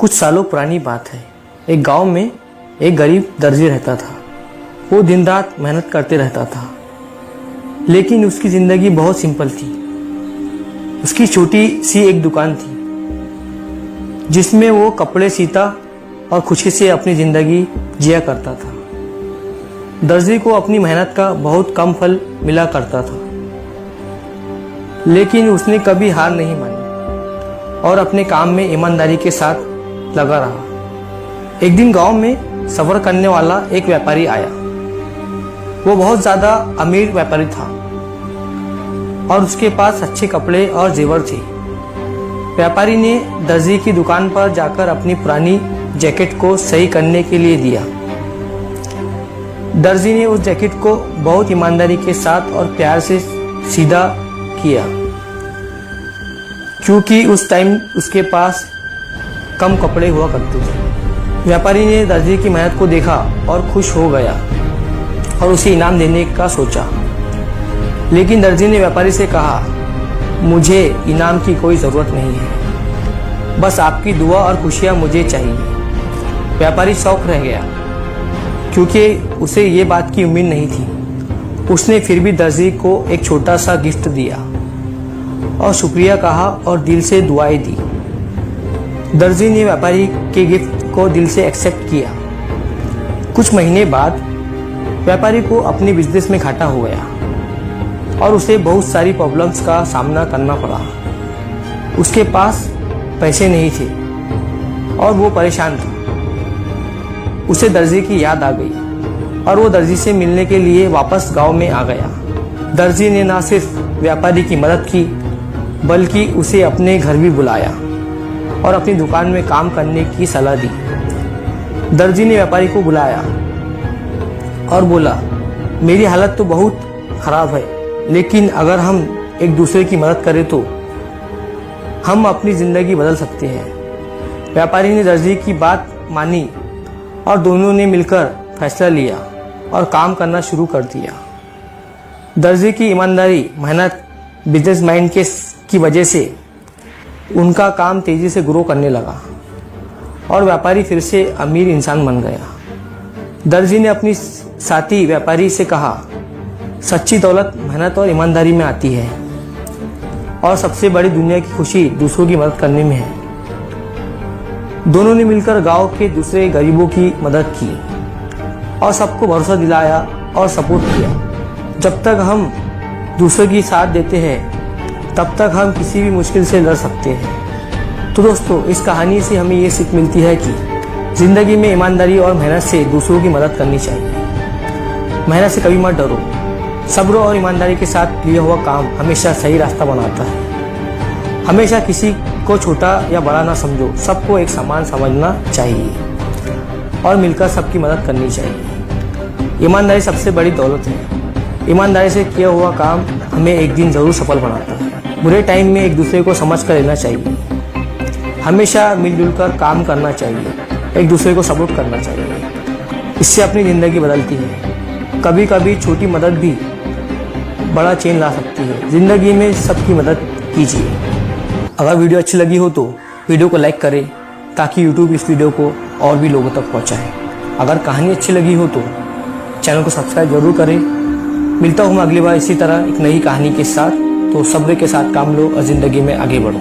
कुछ सालों पुरानी बात है। एक गांव में एक गरीब दर्जी रहता था। वो दिन रात मेहनत करते रहता था, लेकिन उसकी ज़िंदगी बहुत सिंपल थी। उसकी छोटी सी एक दुकान थी जिसमें वो कपड़े सीता और खुशी से अपनी ज़िंदगी जिया करता था। दर्जी को अपनी मेहनत का बहुत कम फल मिला करता था, लेकिन उसने कभी हार नहीं मानी और अपने काम में ईमानदारी के साथ लगा रहा। एक दिन गांव में सफर करने वाला एक व्यापारी आया। वो बहुत ज़्यादा अमीर व्यापारी था और उसके पास अच्छे कपड़े और जेवर थे। व्यापारी ने दर्जी की दुकान पर जाकर अपनी पुरानी जैकेट को सही करने के लिए दिया। दर्जी ने उस जैकेट को बहुत ईमानदारी के साथ और प्यार से सीधा किया, क्योंकि उस टाइम उसके पास कम कपड़े हुआ करते थे। व्यापारी ने दर्जी की मेहनत को देखा और खुश हो गया और उसे इनाम देने का सोचा। लेकिन दर्जी ने व्यापारी से कहा, मुझे इनाम की कोई ज़रूरत नहीं है, बस आपकी दुआ और खुशियाँ मुझे चाहिए। व्यापारी शौक रह गया, क्योंकि उसे ये बात की उम्मीद नहीं थी। उसने फिर भी दर्जी को एक छोटा सा गिफ्ट दिया और शुक्रिया कहा और दिल से दुआएं दी। दर्जी ने व्यापारी के गिफ्ट को दिल से एक्सेप्ट किया। कुछ महीने बाद व्यापारी को अपने बिजनेस में घाटा हो गया और उसे बहुत सारी प्रॉब्लम्स का सामना करना पड़ा। उसके पास पैसे नहीं थे और वो परेशान था। उसे दर्जी की याद आ गई और वो दर्जी से मिलने के लिए वापस गांव में आ गया। दर्जी ने न सिर्फ व्यापारी की मदद की, बल्कि उसे अपने घर भी बुलाया और अपनी दुकान में काम करने की सलाह दी। दर्जी ने व्यापारी को बुलाया और बोला, मेरी हालत तो बहुत ख़राब है, लेकिन अगर हम एक दूसरे की मदद करें तो हम अपनी ज़िंदगी बदल सकते हैं। व्यापारी ने दर्जी की बात मानी और दोनों ने मिलकर फैसला लिया और काम करना शुरू कर दिया। दर्जी की ईमानदारी, मेहनत, बिजनेस माइंड की वजह से उनका काम तेज़ी से ग्रो करने लगा और व्यापारी फिर से अमीर इंसान बन गया। दर्जी ने अपनी साथी व्यापारी से कहा, सच्ची दौलत मेहनत और ईमानदारी में आती है और सबसे बड़ी दुनिया की खुशी दूसरों की मदद करने में है। दोनों ने मिलकर गांव के दूसरे गरीबों की मदद की और सबको भरोसा दिलाया और सपोर्ट किया। जब तक हम दूसरों की साथ देते हैं, तब तक हम किसी भी मुश्किल से लड़ सकते हैं। तो दोस्तों, इस कहानी से हमें ये सीख मिलती है कि ज़िंदगी में ईमानदारी और मेहनत से दूसरों की मदद करनी चाहिए। मेहनत से कभी मत डरो। सब्र और ईमानदारी के साथ लिया हुआ काम हमेशा सही रास्ता बनाता है। हमेशा किसी को छोटा या बड़ा ना समझो, सबको एक समान समझना चाहिए और मिलकर सबकी मदद करनी चाहिए। ईमानदारी सबसे बड़ी दौलत है। ईमानदारी से किया हुआ काम हमें एक दिन ज़रूर सफल बनाता है। बुरे टाइम में एक दूसरे को समझ कर लेना चाहिए। हमेशा मिलजुल कर काम करना चाहिए, एक दूसरे को सपोर्ट करना चाहिए। इससे अपनी ज़िंदगी बदलती है। कभी कभी छोटी मदद भी बड़ा चेंज ला सकती है। ज़िंदगी में सबकी मदद कीजिए। अगर वीडियो अच्छी लगी हो तो वीडियो को लाइक करें, ताकि यूट्यूब इस वीडियो को और भी लोगों तक पहुँचाए। अगर कहानी अच्छी लगी हो तो चैनल को सब्सक्राइब जरूर करें। मिलता हूँ मैं अगली बार इसी तरह एक नई कहानी के साथ। तो सब्र के साथ काम लो और ज़िंदगी में आगे बढ़ो।